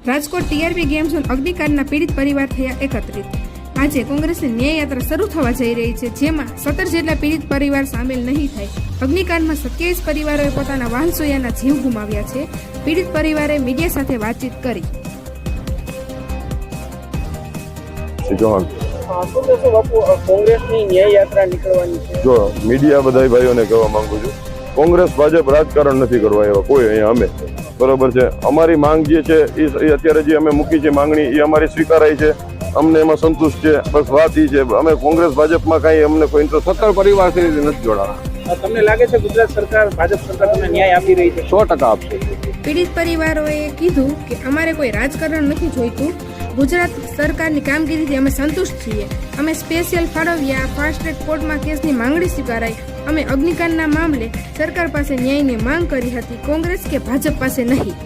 Rajkot TRP game zone અગ્નિકાંડના પીડિત પરિવાર થયા એકત્રિત। આજે કોંગ્રેસની ન્યાય યાત્રા શરૂ થવા જઈ રહી છે, જેમાં 17 જેટલા પીડિત પરિવાર સામેલ નહીં થાય। અગ્નિકાંડમાં 27 પરિવારોએ પોતાના વાહનસોયાના જીવ ગુમાવ્યા છે। પીડિત પરિવારે મીડિયા સાથે વાતચીત કરી। કોંગ્રેસની ન્યાય યાત્રા નીકળવાની છે। જો મીડિયા બધા ભાઈઓને કહેવા માંગુ છું, કોંગ્રેસ ભાજપ રાજકારણ નથી કરવા એવા કોઈ અહીંયા અમે, બરોબર છે। અમારી માંગ જે છે એ અત્યારે જે અમે મૂકી છે માંગણી એ અમારી સ્વીકારાય છે, અમને એમાં સંતુષ્ટ છે। બસ વાત એ છે, અમે કોંગ્રેસ ભાજપમાં કાંઈ અમને કોઈ ઇન્ટરેસ્ટ 17 પરિવારથી નથી જોડાણા। તમને લાગે છે ગુજરાત સરકાર ભાજપ સરકાર તમને ન્યાય આપી રહી છે? 100% આપશે। પીડિત પરિવારોએ કીધું કે અમારે કોઈ રાજકારણ નથી જોઈતું, ગુજરાત સરકારની કામગીરીથી અમે સંતુષ્ટ છીએ। અમે સ્પેશિયલ ફાળવ્યા ફાસ્ટ ટ્રેક કોર્ટમાં કેસની માંગણી સ્વીકારાઈ। અમે અગ્નિકાંડના મામલે સરકાર પાસે ન્યાયની માંગ કરી હતી, કોંગ્રેસ કે ભાજપ પાસે નહીં।